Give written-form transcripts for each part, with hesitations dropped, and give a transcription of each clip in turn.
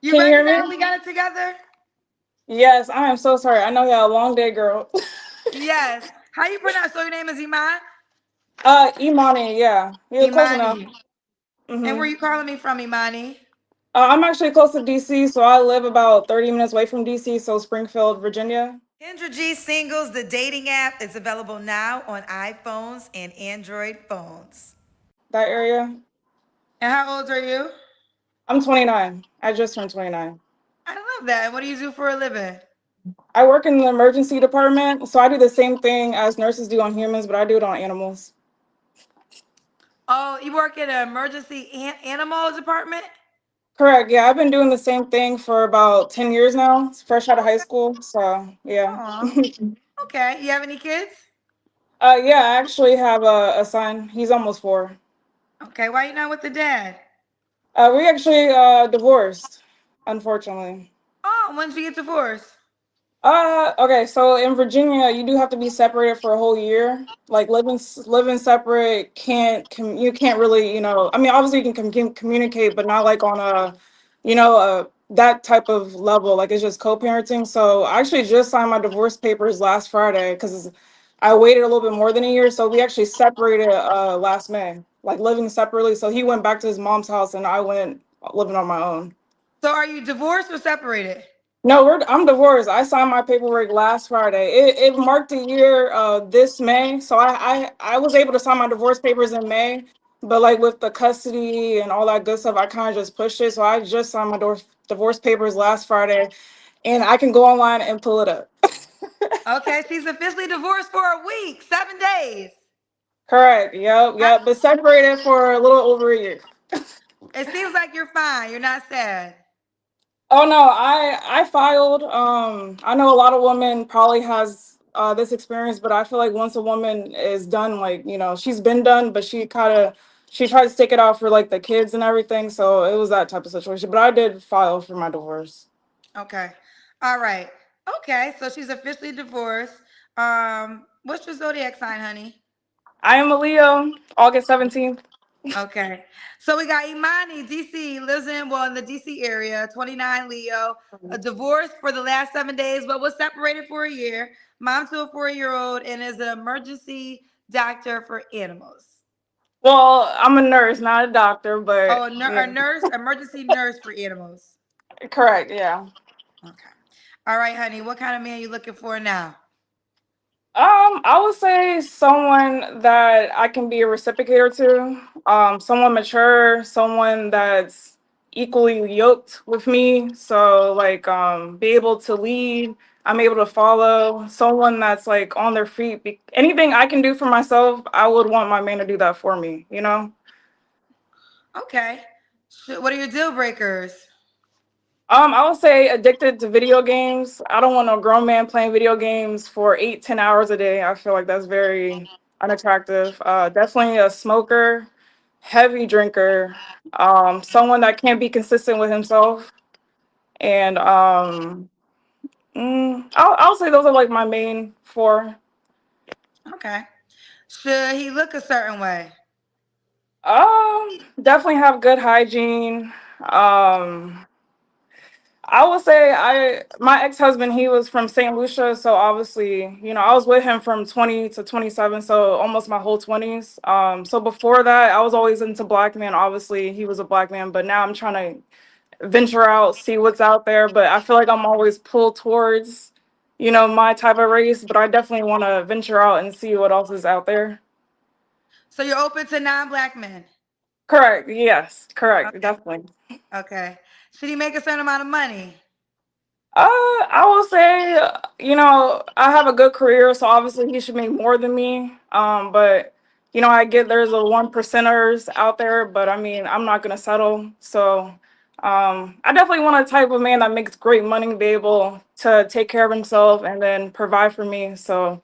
You Can you ready hear now? me? We got it together? Yes, I am so sorry. I know you had a long day, girl. Yes. How you pronounce? So your name is Iman? Imani, yeah. You're close enough. Imani. And where Mm-hmm. you calling me from, Imani? I'm actually close to DC, so I live about 30 minutes away from DC, so Springfield, Virginia, Kendra G Singles, the dating app, is available now on iPhones and Android phones. that area. And how old are you? I'm 29. I just turned 29. I love that. And what do you do for a living? I work in the emergency department, so I do the same thing as nurses do on humans, but I do it on animals. Oh, you work in an emergency animal department? Correct. Yeah, I've been doing the same thing for about 10 years now, fresh out of high school. So, yeah. Oh, okay. You have any kids? Yeah, I actually have a son. He's almost 4. Okay. Why you not with the dad? We actually divorced, unfortunately. Oh, when did you get divorced? Okay, so in Virginia, you do have to be separated for a whole year. Like living separate you can't really, I mean, obviously you can communicate, but not like on that type of level. Like it's just co-parenting. So I actually just signed my divorce papers last Friday because I waited a little bit more than a year. So we actually separated last May, like living separately. So he went back to his mom's house and I went living on my own. So are you divorced or separated? No, I'm divorced. I signed my paperwork last Friday. It marked a year this May. So I was able to sign my divorce papers in May, but like with the custody and all that good stuff, I kind of just pushed it. So I just signed my divorce papers last Friday and I can go online and pull it up. Okay, she's officially divorced for a week, 7 days. Correct. Yep, Huh? yep. But separated for a little over a year. It seems like you're fine. You're not sad. Oh no, I filed. I know a lot of women probably has this experience, but I feel like once a woman is done, like she's been done, but she tried to stick it out for like the kids and everything. So it was that type of situation. But I did file for my divorce. Okay. All right. Okay, so she's officially divorced. What's your zodiac sign, honey? I am a Leo, August 17th. Okay. So we got Imani, DC, lives in the DC area, 29, Leo, a divorce for the last 7 days, but was separated for a year, mom to a 4-year-old, and is an emergency doctor for animals. Well, I'm a nurse, not a doctor, Oh, but a yeah, nurse, emergency nurse for animals. correct, yeah. Okay. All right, honey. What kind of man you looking for now? I would say someone that I can be a reciprocator to. Someone mature, someone that's equally yoked with me. So like be able to lead, I'm able to follow, someone that's like on their feet. Anything I can do for myself, I would want my man to do that for me, you know? Okay. What are your deal breakers? I would say addicted to video games. I don't want no grown man playing video games for 8, 10 hours a day. I feel like that's very unattractive. Definitely a smoker, heavy drinker, someone that can't be consistent with himself. And I'll say those are like my main 4. Okay. Should he look a certain way? Definitely have good hygiene. Um, I would say my ex-husband, he was from St. Lucia, so obviously, I was with him from 20 to 27, so almost my whole 20s. So before that, I was always into black men. Obviously, he was a black man, but now I'm trying to venture out, see what's out there, but I feel like I'm always pulled towards, my type of race, but I definitely want to venture out and see what else is out there. So you're open to non-black men? Correct. Yes, correct. Okay. Definitely. Okay. Should he make a certain amount of money? I will say, I have a good career, so obviously he should make more than me. But I get there's a 1 percenters out there, but I mean, I'm not gonna settle. So, I definitely want a type of man that makes great money, be able to take care of himself and then provide for me. So,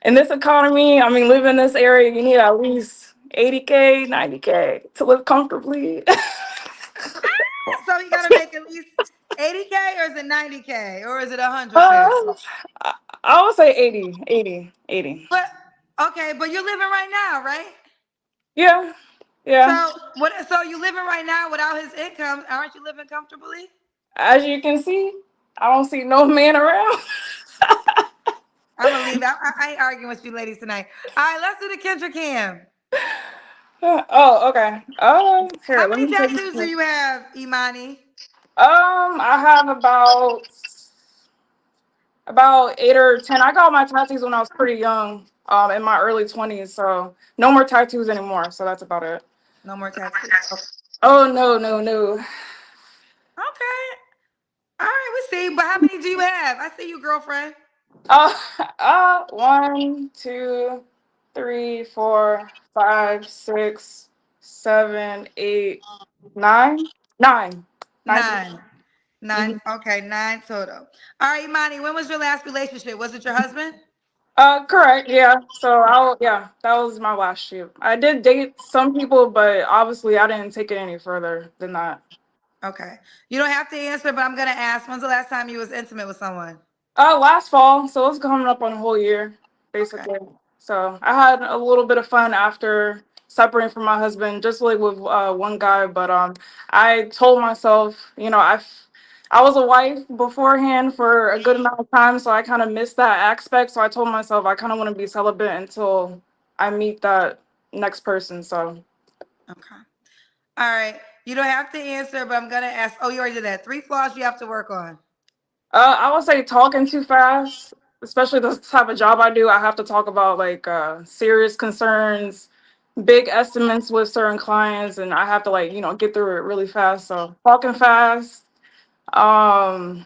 in this economy, I mean, live in this area, you need at least 80K, 90K to live comfortably. So he got to make at least 80K, or is it 90K, or is it 100K? Uh, I would say 80. But okay, but you're living right now, right? Yeah. Yeah. So what? So you living right now without his income? Aren't you living comfortably? As you can see, I don't see no man around. I'm gonna leave. I ain't arguing with you ladies tonight. All right, let's do the Kendra Cam. Oh, okay. Here, How let many me take tattoos do this. you have, Imani? I have about 8 or 10. I got my tattoos when I was pretty young, in my early 20s. So no more tattoos anymore. So that's about it. No more tattoos. Okay. Oh no, no, no. Okay. All right, we see. But how many do you have? I see you, girlfriend. Uh, 1, 2, 3, 4, 5, 6, 7, 8, 9, 9, 9. Nine. Nine. Mhm. Okay, nine total. All right, Imani, when was your last relationship? Was it your husband? Correct. Yeah. So yeah, that was my last shoot. I did date some people, but obviously I didn't take it any further than that. Okay. You don't have to answer, but I'm gonna ask. When's the last time you was intimate with someone? Last fall, so it's coming up on a whole year, Okay. basically. So I had a little bit of fun after separating from my husband, just like with one guy. But I told myself, I was a wife beforehand for a good amount of time, so I kind of missed that aspect. So I told myself I kind of want to be celibate until I meet that next person. So Okay. All right. You don't have to answer, but I'm gonna ask. Oh, you already did that. Three flaws you have to work on. I would say talking too fast, especially the type of job I do. I have to talk about like serious concerns, big estimates with certain clients, and I have to like get through it really fast. So talking fast, um,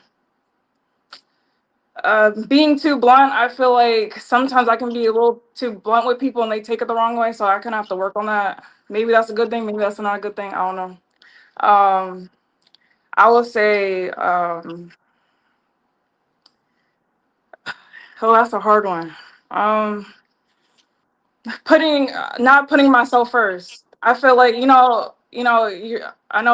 being too blunt. I feel like sometimes I can be a little too blunt with people, and they take it the wrong way. So I kind of have to work on that. Maybe that's a good thing. Maybe that's not a good thing. I don't know. Um, I would say, oh, that's a hard one. Um, putting not putting myself first. I feel like I know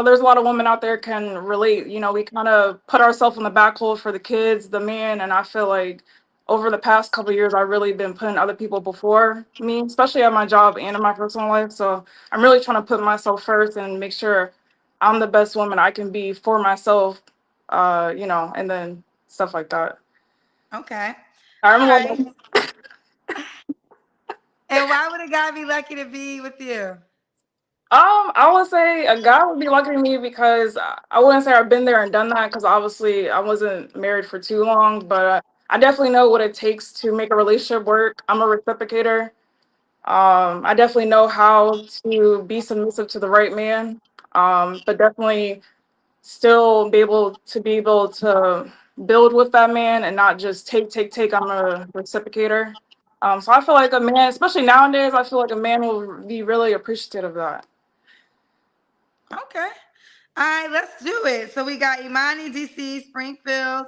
there's a lot of women out there can relate. We kind of put ourselves in the back hole for the kids, the man, and I feel like over the past couple of years I've really been putting other people before me, especially at my job and in my personal life. So I'm really trying to put myself first and make sure I'm the best woman I can be for myself, and then stuff like that. Okay. I All remember right. And why would a guy be lucky to be with you? I would say a guy would be lucky to me because I wouldn't say I've been there and done that because obviously I wasn't married for too long, but I definitely know what it takes to make a relationship work. I'm a reciprocator. I definitely know how to be submissive to the right man, but definitely still be able to build with that man and not just take, take, take. I'm a reciprocator. So I feel like a man, especially nowadays, I feel like a man will be really appreciative of that. Okay. All right, let's do it. So we got Imani, DC, Springfield,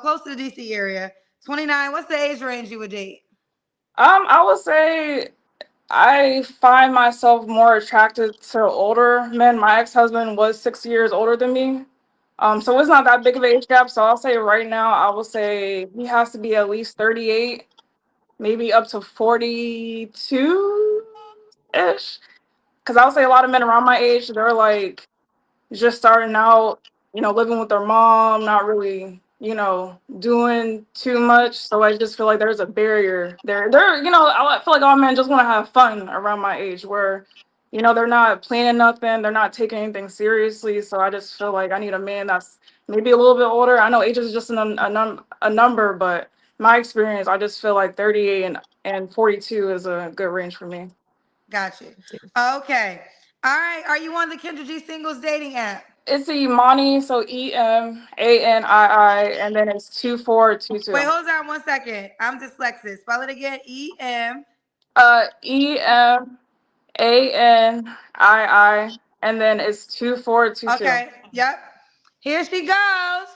close to the DC area. 29. What's the age range you would date? I would say I find myself more attracted to older men. My ex-husband was 6 years older than me. So it's not that big of an age gap. So I'll say right now, I will say he has to be at least 38, maybe up to 42-ish. Because I'll say a lot of men around my age, they're like just starting out, living with their mom, not really, doing too much. So I just feel like there's a barrier there. I feel like all men just want to have fun around my age where, they're not planning nothing, they're not taking anything seriously. So I just feel like I need a man that's maybe a little bit older. I know age is just a number, but my experience, I just feel like 38 and 42 is a good range for me. Got you. Okay. All right. Are you on the Kendra G singles dating app? It's Imani, so EMANII, and then it's 2422. Wait, hold on 1 second. I'm dyslexic. Spell it again. E-M. EMANII, and then it's 2422. Okay. Yep. Here she goes.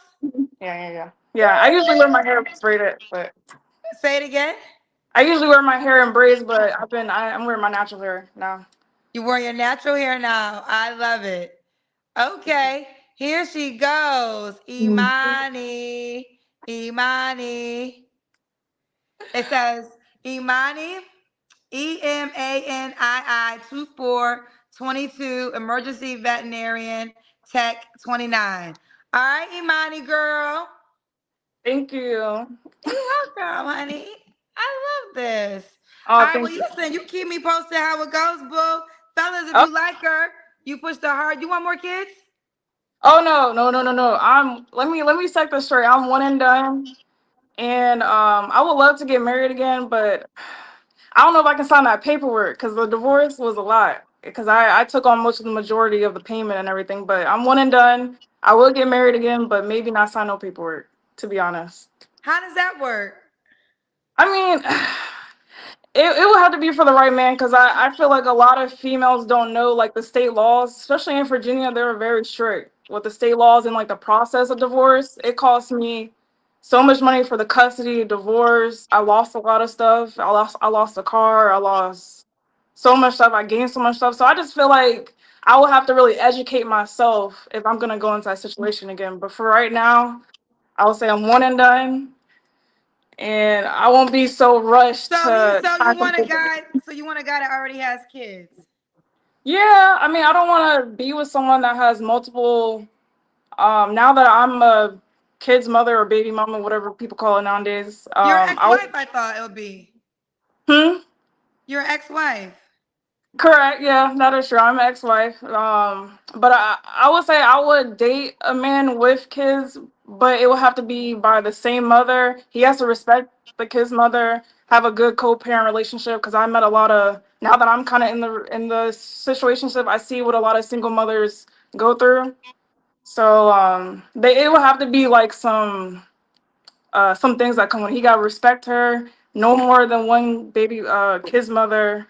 Yeah. Yeah, I usually wear my hair braided, but Say it again. I usually wear my hair in braids, but I'm wearing my natural hair now. You wear your natural hair now. I love it. Okay. Here she goes. Imani. Imani. It says Imani, EMANII 22, emergency veterinarian tech 29. All right, Imani girl. Thank you. You're welcome, honey. I love this. All Oh, right, well, thank you. listen, you keep me posted how it goes, boo. Fellas, if Oh, you like her, you push the heart. You want more kids? oh no, no, no, no, no. Let me set this straight. I'm one and done. And I would love to get married again, but I don't know if I can sign that paperwork because the divorce was a lot. Because I took on most of the majority of the payment and everything, but I'm one and done. I will get married again, but maybe not sign no paperwork, to be honest. How does that work? I mean, it would have to be for the right man because I feel like a lot of females don't know like the state laws, especially in Virginia, they're very strict with the state laws and like the process of divorce. It cost me so much money for the custody, divorce. I lost a lot of stuff. I lost a car. I lost so much stuff. I gained so much stuff. So I just feel like I will have to really educate myself if I'm gonna go into that situation again. But for right now, I would say I'm one and done and I won't be so rushed So you to so you sign want a something. guy, so you want a guy that already has kids. Yeah, I mean, I don't want to be with someone that has multiple. Now that I'm a kid's mother or baby mama, whatever people call it nowadays, Your I ex-wife, I thought it would be. hmm, Your ex-wife. correct. Yeah, that is true. I'm an ex-wife. But I would say I would date a man with kids, but it would have to be by the same mother. He has to respect the kid's mother, have a good co-parent relationship. Because I met a lot of now that I'm kind of in the situationship, I see what a lot of single mothers go through. So they it will have to be like some things that come with. He got to respect her, no more than one baby kid's mother,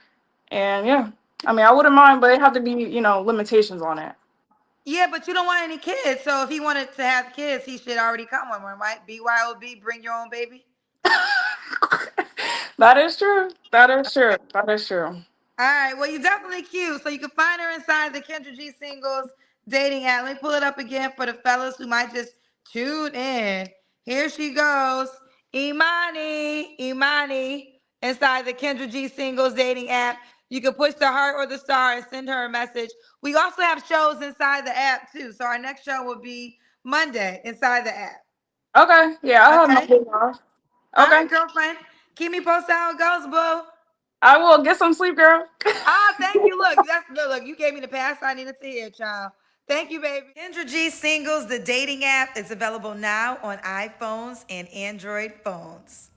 and yeah. I mean, I wouldn't mind, but it have to be limitations on it. Yeah, but you don't want any kids. So if he wanted to have kids, he should already come with one, right? BYOB, bring your own baby. That is true. That is true. That is true. All right. Well, you're definitely cute. So you can find her inside the Kendra G Singles dating app. Let me pull it up again for the fellas who might just tune in. Here she goes. Imani, inside the Kendra G Singles dating app. You can push the heart or the star and send her a message. We also have shows inside the app too. So our next show will be Monday inside the app. Okay. Yeah, I have my Okay. day off. All Okay. right, girlfriend. Keep me posted how it goes, boo. I will get some sleep, girl. Ah, thank you. Look, you gave me the pass I needed to hear, child. Thank you, baby. Kendra G Singles, the dating app, is available now on iPhones and Android phones.